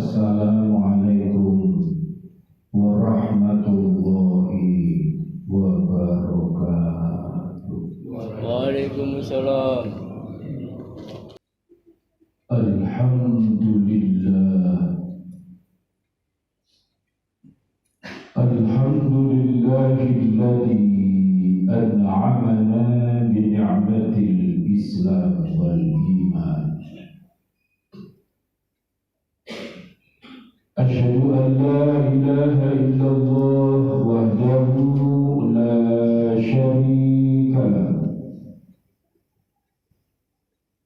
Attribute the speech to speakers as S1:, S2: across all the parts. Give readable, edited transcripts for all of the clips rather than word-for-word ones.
S1: Assalamualaikum warahmatullahi wabarakatuh.
S2: Waalaikumsalam.
S1: Alhamdulillah. Alhamdulillahilladzi an'amana bi ni'matil Islam wal iman. Asyhadu an la ilaha illallah wahdahu la syarika lah.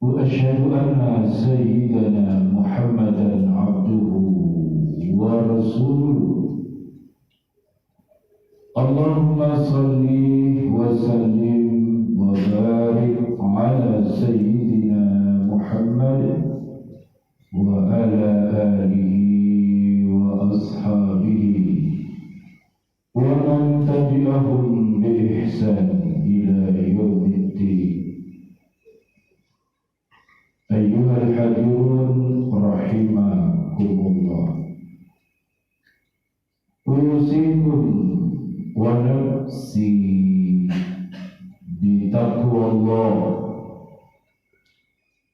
S1: Wa asyhadu anna sayyidana Muhammadan abduhu wa rasuluh. Allahumma salli wa sallim wa barik ala sayyidina Muhammad wa ala alihi wa ashabihi wa man tabi'ahum bi ihsan ila yaumiddin. Ayyuhal hadirun rahimakumullah. Usikum wa nafsi bi taqwallah.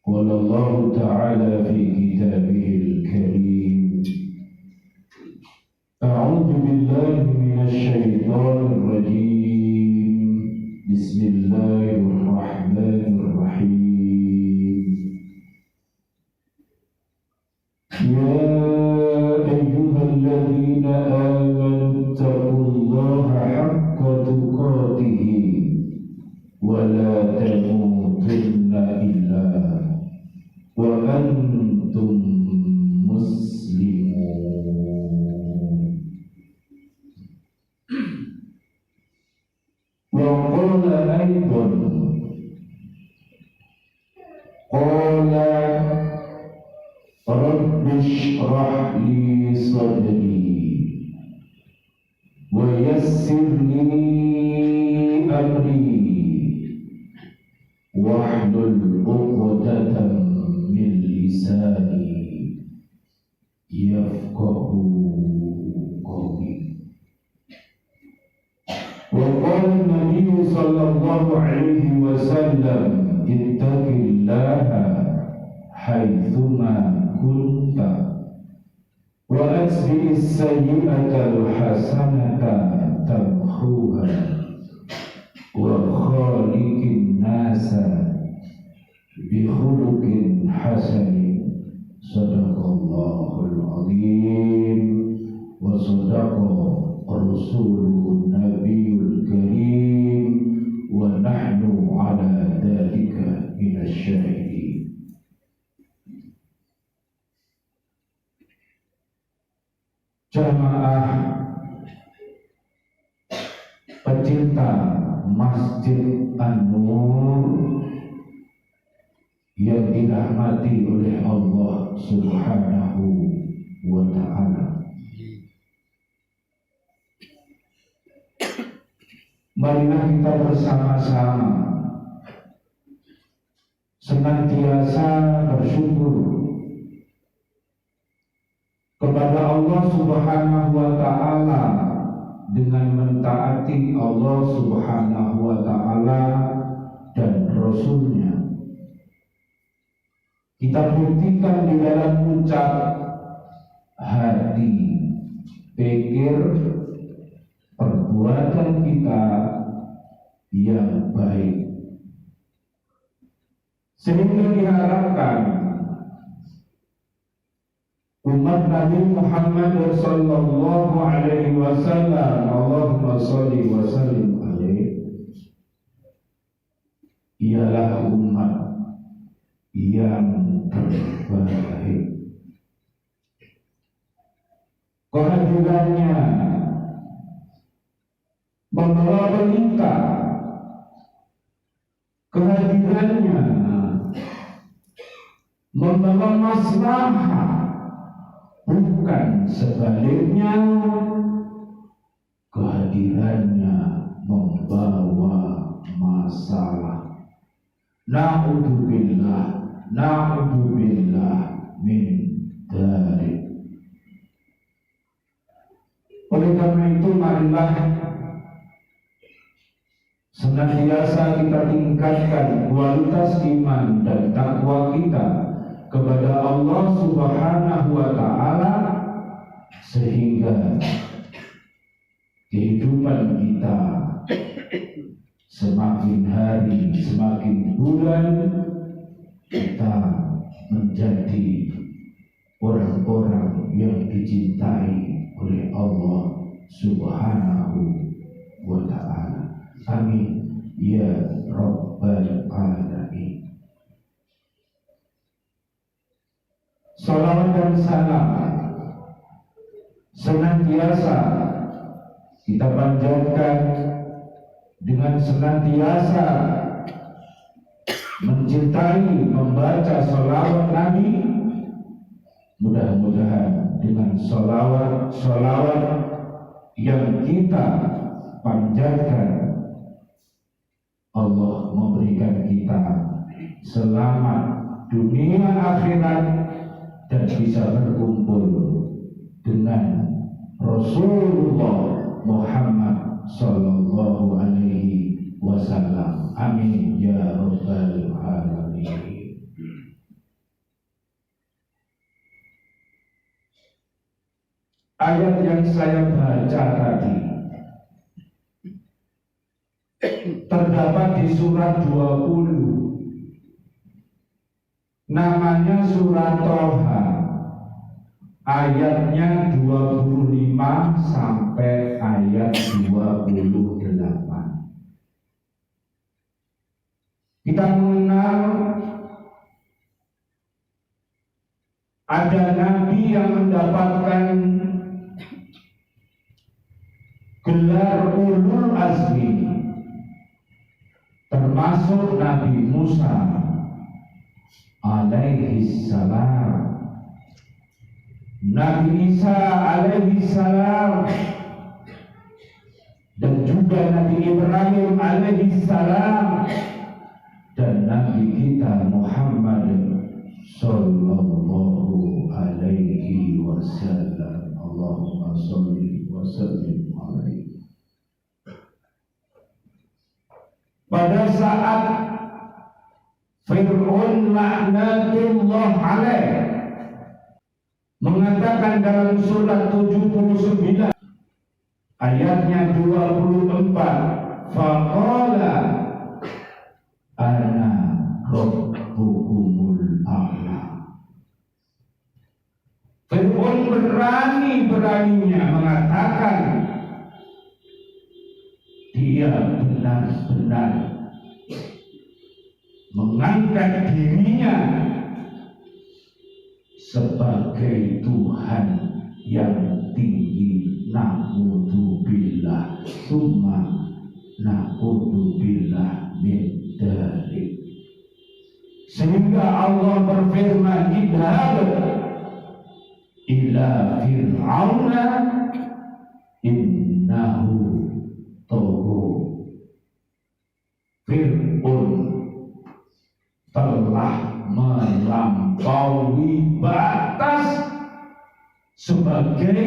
S1: Qala Allah Ta'ala fi kitabihil karim. A'udzu billahi minasy syaithanir rajim. Bismillahirrahmanirrahim. Ya ayyuhalladzina amanu taqullaha haqqa tuqatih wa la tamutunna illa wa antum muslimun. Wa qala aidan qala rabbi shrah li sadri wa yassir li amri wahlul 'uqdatam min lisani yafqahu qawli. Wa qala Nabi sallallahu alaihi wasallam ittaqillaha haitsuma kunta wa atbi'is sayyi'atal hasanata tamhuha wa khaliqin nasa bi khuluqin hasanin. Sadaqallahul azim wa sadaqa rasulun nabiyul karim wa nahnu ala dzalika minasy syahidin. Jamaah pecinta Masjid An-Nur yang dirahmati oleh Allah Subhanahu wa ta'ala. Marilah kita bersama-sama senantiasa bersyukur kepada Allah Subhanahu wa ta'ala dengan mentaati Allah Subhanahu wa ta'ala dan Rasulnya. Kita buktikan di dalam ucap, hati, pikir, perbuatan kita yang baik, sehingga diharapkan umat Nabi Muhammad sallallahu alaihi wasallam, Allahumma shalli wa sallim alaihi, ialah umat yang terbaik. Kehadirannya membawa berita, kehadirannya membawa maslahah, bukan sebaliknya. Kehadirannya membawa masalah. Na'udzubillah min dzalik. Oleh karena itu marilah senantiasa kita tingkatkan kualitas iman dan takwa kita kepada Allah Subhanahu wa Ta'ala, sehingga kehidupan kita semakin hari, semakin bulan kita menjadi orang-orang yang dicintai oleh Allah Subhanahu wa Ta'ala. Amin ya Rabbal Alamin. Salawat dan salam senantiasa kita panjatkan dengan senantiasa mencintai membaca salawat Nabi. Mudah-mudahan dengan salawat yang kita panjatkan, Allah memberikan kita selamat dunia akhirat dan bisa berkumpul dengan Rasulullah Muhammad sallallahu alaihi wasallam. Amin ya rabbal alamin. Ayat yang saya baca tadi terdapat di surat 20, namanya surat Toha, ayatnya 25 sampai ayat 28. Kita mengenal ada nabi yang mendapatkan gelar ulul azmi, termasuk Nabi Musa alaihi salam, Nabi Isa alaihi salam, dan juga Nabi Ibrahim alaihi salam, dan Nabi kita Muhammad sallallahu alaihi wasallam. Allahumma sholli wa sallim alaihi. Pada saat Fir'aun laknatullah alaih mengatakan dalam surat 79 ayatnya 24, faqala ana rabbukumul a'la. Fir'aun berani-beraninya mengatakan dia benar-benar mengangkat dirinya sebagai Tuhan yang tinggi. Na'udzubillah summa na'udzubillah min dzalik. Sehingga Allah berfirman, idhab ila fir'auna innahu tagha. Fir'aun telah melampaui batas sebagai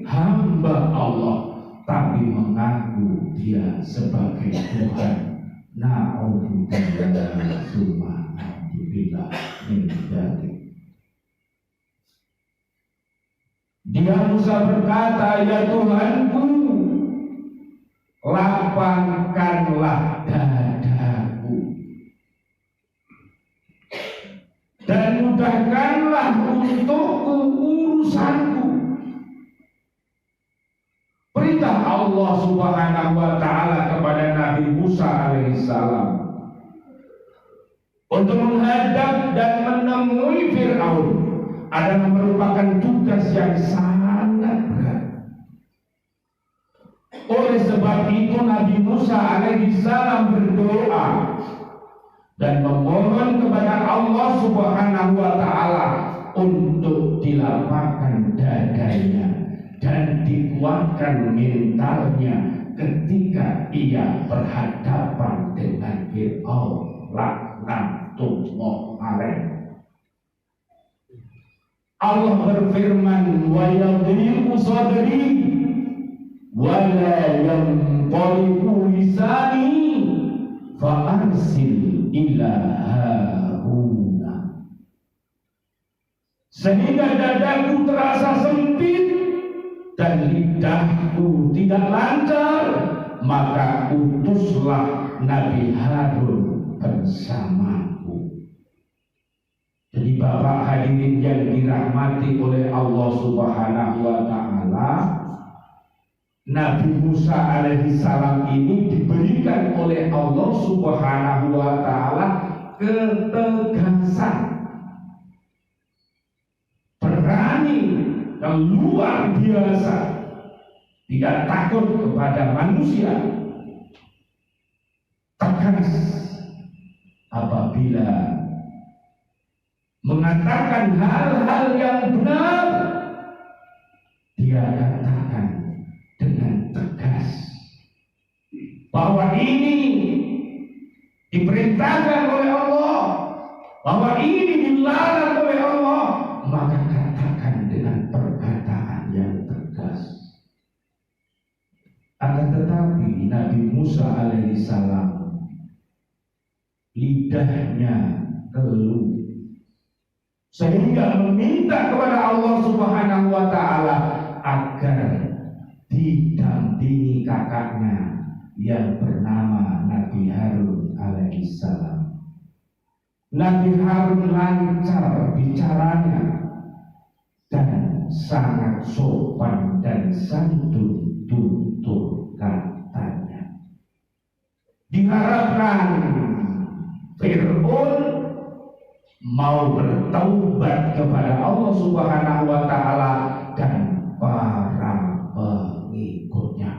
S1: hamba Allah, tapi mengaku dia sebagai Tuhan. Na'udzubillah summa na'udzubillah min dzalik. Dia Musa berkata, ya Tuhanku, lapangkanlah dadaku dan mudahkanlah untukku urusanku. Perintah Allah Subhanahu wa Ta'ala kepada Nabi Musa alaihissalam untuk menghadap dan menemui Fir'aun adalah merupakan tugas yang sangat berat. Oleh sebab itu Nabi Musa alaihissalam berdoa dan memohon kepada Allah Subhanahu wa Ta'ala untuk dilapangkan dadanya dan dikuatkan mentalnya ketika ia berhadapan dengan Fir'aun laknatullah alaih. Allah berfirman, wa yadhiqu sadri wala yanqalibu lisani fa arsil ila Haruna. Sehingga dadaku terasa sempit dan lidahku tidak lancar, maka utuslah Nabi Harun bersamaku. Jadi Bapak hadirin yang dirahmati oleh Allah Subhanahu wa Ta'ala, Nabi Musa alaihi salam ini diberikan oleh Allah Subhanahu wa Ta'ala ketegasan, berani yang luar biasa, tidak takut kepada manusia, tegas apabila mengatakan hal-hal yang benar, dia katakan dengan tegas bahwa ini diperintahkan oleh Allah, bahwa ini dilarang oleh Allah, maka katakan dengan perkataan yang tegas. Akan tetapi Nabi Musa alaihissalam lidahnya keluh, sehingga meminta kepada Allah Subhanahu wa Ta'ala agar didampingi kakaknya yang bernama Nabi Harun alaihissalam. Nabi Harun lancar bicaranya dan sangat sopan dan santun tutur katanya. Diharapkan Fir'aun mau bertaubat kepada Allah Subhanahu wa Ta'ala dan para pengikutnya.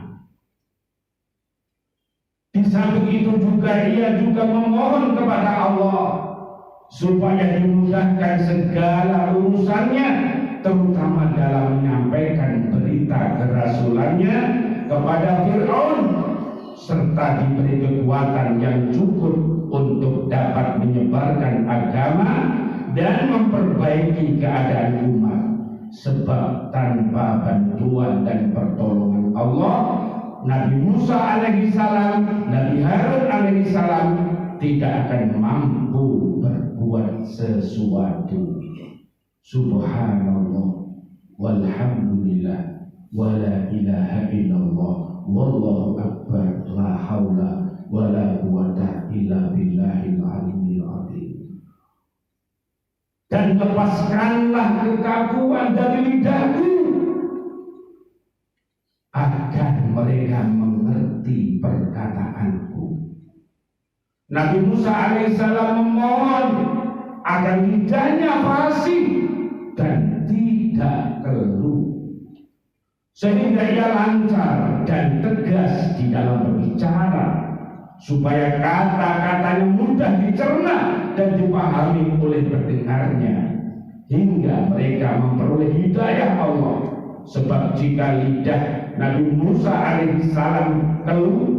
S1: Di samping itu juga ia juga memohon kepada Allah supaya dimudahkan segala urusannya, terutama dalam menyampaikan berita kerasulannya kepada Fir'aun, serta diberi kekuatan yang cukup untuk dapat menyebarkan agama dan memperbaiki keadaan umat. Sebab tanpa bantuan dan pertolongan Allah, Nabi Musa alaihissalam, Nabi Harun alaihissalam tidak akan mampu berbuat sesuatu. Subhanallah walhamdulillah wala ilaha illallah wallahu akbar, la haula wala quwata illa billahil aliyyil azim. Dan lepaskanlah kekaguan dari lidahku agar mereka mengerti perkataanku. Nabi Musa alaihissalam memohon agar lidahnya fasih dan tidak keluh, sehingga ia lancar dan tegas di dalam berbicara, supaya kata-katanya mudah dicerna dan dipahami oleh pendengarnya, hingga mereka memperoleh hidayah Allah. Sebab jika lidah Nabi Musa alaihissalam keluh,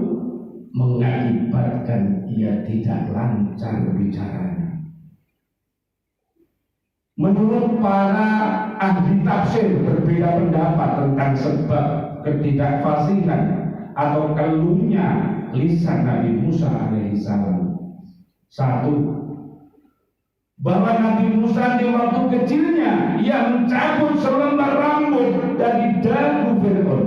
S1: mengakibatkan ia tidak lancar bicaranya. Menurut para ahli tafsir berbeda pendapat tentang sebab ketidakfasihan atau keluhnya lisan Nabi Musa alaihissalam. Satu, bahwa Nabi Musa di waktu kecilnya ia mencabut selembar rambut dari dagu Fir'aun,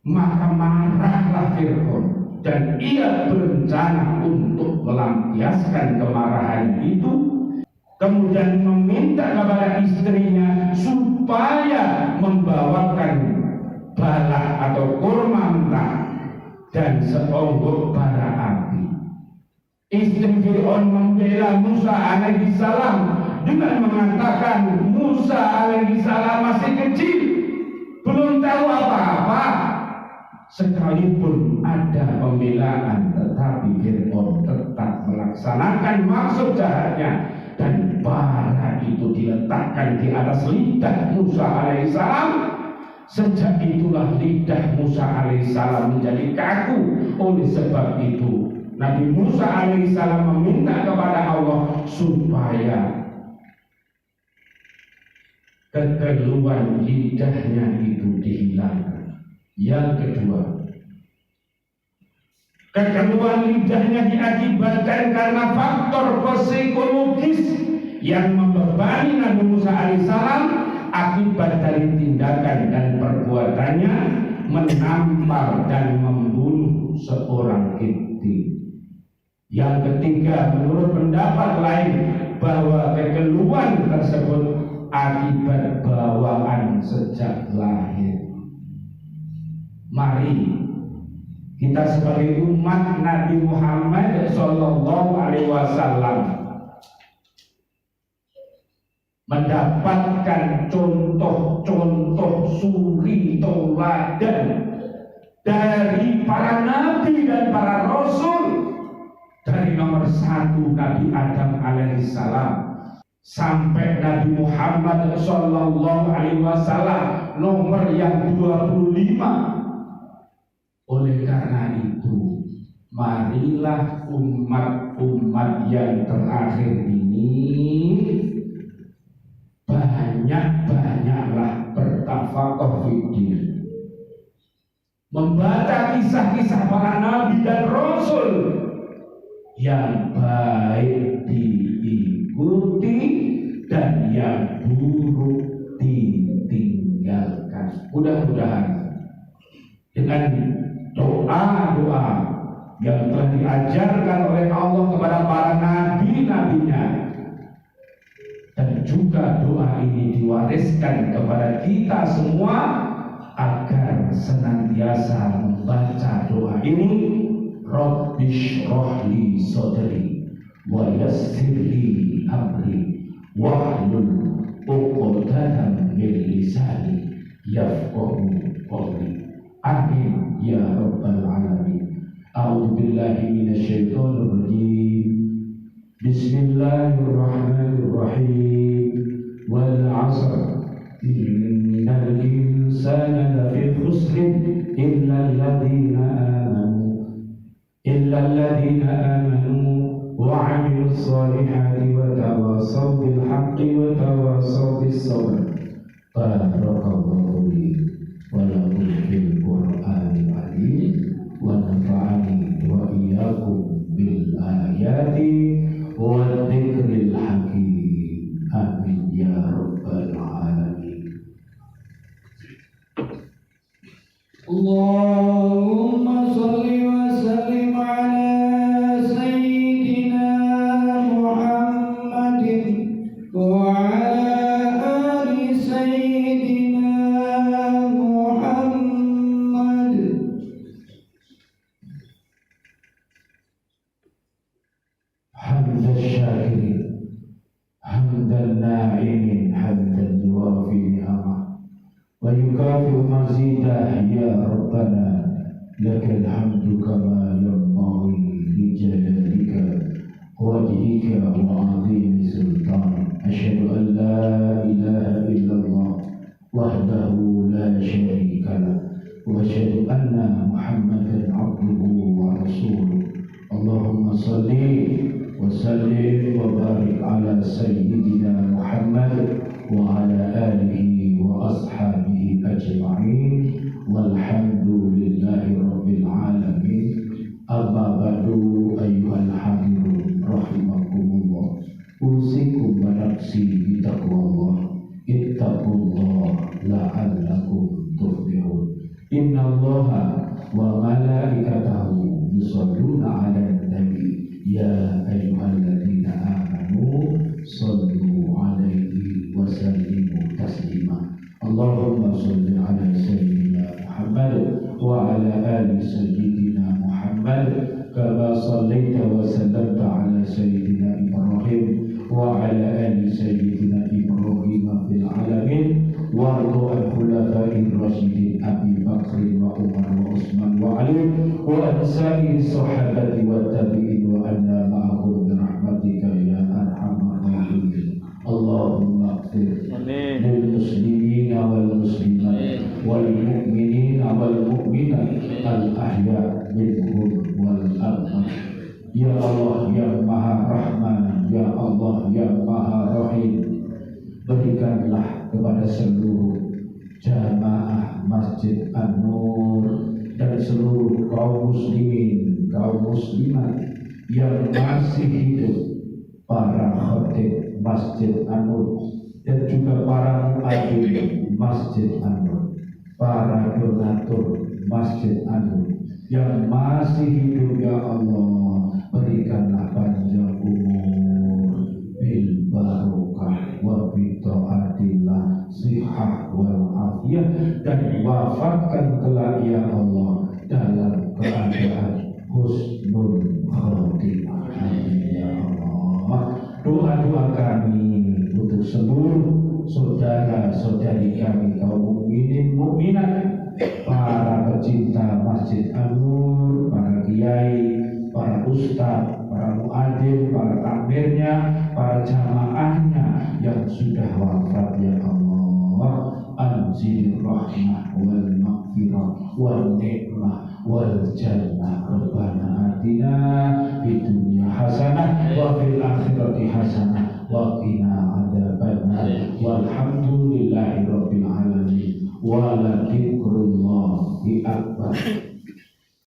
S1: maka marahlah Fir'aun dan ia berencana untuk melampiaskan kemarahan itu, kemudian meminta kepada istrinya supaya membawakan balak atau kurma mentah dan seonggok bara api. Istri Fir'aun membela Musa alaihissalam dengan mengatakan Musa alaihissalam masih kecil, belum tahu apa-apa. Sekalipun ada pembelaan, tetapi Fir'aun tetap melaksanakan maksud jahatnya, dan bara itu diletakkan di atas lidah Musa alaihissalam. Sejak itulah lidah Musa alaihissalam menjadi kaku. Oleh sebab itu Nabi Musa alaihissalam meminta kepada Allah supaya kekeluhan lidahnya itu dihilangkan. Yang kedua, kekeluhan lidahnya diakibatkan karena faktor psikologis yang membebani Nabi Musa alaihissalam akibat dari tindakan dan perbuatannya menampar dan membunuh seorang Kipti. Yang ketiga, menurut pendapat lain bahwa kekeluhan tersebut akibat bawaan sejak lahir. Mari kita sebagai umat Nabi Muhammad Sallallahu Alaihi Wasallam mendapatkan contoh-contoh suri tauladan dari para nabi dan para rasul. Dari nomor 1 Nabi Adam alaihissalam sampai Nabi Muhammad Sallallahu Alaihi Wasallam nomor yang 25. Oleh karena itu, marilah umat-umat yang terakhir ini banyak-banyaklah bertafaqih fiddin, membaca kisah-kisah para nabi dan rasul yang baik diikuti dan yang buruk ditinggalkan. Mudah-mudahan dengan doa-doa yang telah diajarkan oleh Allah kepada para nabi-nabinya, dan juga doa ini diwariskan kepada kita semua agar senantiasa membaca doa ini. Rabbi shrah li sadri wa yassir li amri wahlul 'uqdatam min lisani yafqahu qawli. Amin ya rabbal alamin. A'udzu billahi minasy syaithanir rajim. Bismillahirrahmanirrahim. Wal 'asr innal insana lafi khusrin illa alladhina amanu wa 'amilus solihati wa tawasaw bil haqqi wa tawasaw bis sabr. Barakallahu li wa lakum fil Qur'anil azim wa nafa'ani wa iyyakum bil ayati wa dzikril hakim. Amin ya rabbal alamin. Allahumma shalli wa sallim ala sayyidina Muhammadin wa ala ali sayyidina Muhammad. Hamdan syakirin, hamdan na'imin, hamdan yuwafi ni'amah wa yukafi mazidah. Ya Rabbana lakal hamdu kama yanbaghi li jalalika wajhika wa 'azimi sultanik. Asyhadu an la ilaha illallah wahdahu la syarika lah wa asyhadu anna Muhammadan 'abduhu wa rasuluh. Allahumma shalli wa sallim wa barik ala sayyidina Muhammad wa ala alihi wa ashabihi ajma'in walhamdulillahi rabbil alamin. Amma ba'du ayyuhal hadirun rahimakumullah. Usikum wa nafsi bitaqwallah. Ittaqullah la'allakum tuflihun. Innallaha wa malaikatahu yusholluna 'alan nabi. Ya ayyuhalladzina amanu shallu 'alaihi wa sallimu taslima. Allahumma shalli 'ala sayyidina Muhammad wa 'ala ali sayyidina Muhammad kama shallaita wa sallamta 'ala sayyidina Ibrahim wa 'ala ali sayyidina Ibrahim fil 'alamin. Warḍu al-khulafa'ir rasyidin Abi Bakr wa Umar wa Utsman wa Ali wa ansari sahabati wa tabi'in wa anna ma'ahum bi rahmatika ya arhamar rahimin. Allahumma ighfir lil muslimina wal muslimat wal mu'minina wal mu'minat al ahya minhum wal amwat. Ya Allah ya Maha Rahman, ya Allah ya Maha Rahim, berikanlah kepada seluruh jamaah Masjid An-Nur dan seluruh kaum muslimin, kaum muslimat yang masih hidup, para khatib Masjid An-Nur dan juga para muadzin Masjid An-Nur, para donatur Masjid An-Nur yang masih hidup. Ya Allah, berikanlah panjang umur, bil barokah wa bi taatillah, sihah wal afiyah, dan wafatkan kelak ya Allah dalam keadaan husnul khatimah. Ya Allah, doa-doa kami untuk seluruh saudara-saudari kami kaum mukminin mukminat, para pecinta Masjid An-Nur, para kiai, para ustaz, para muadzin, para takmirnya, para jamaahnya yang sudah wafat. Ya Allah, anzil rahmah wal maghfirah wal ni'mah wal jannah. Rabbana atina fid dunya hasanah wa fil akhirati hasanah wa qina adzabannar. Walhamdulillahi rabbil alamin.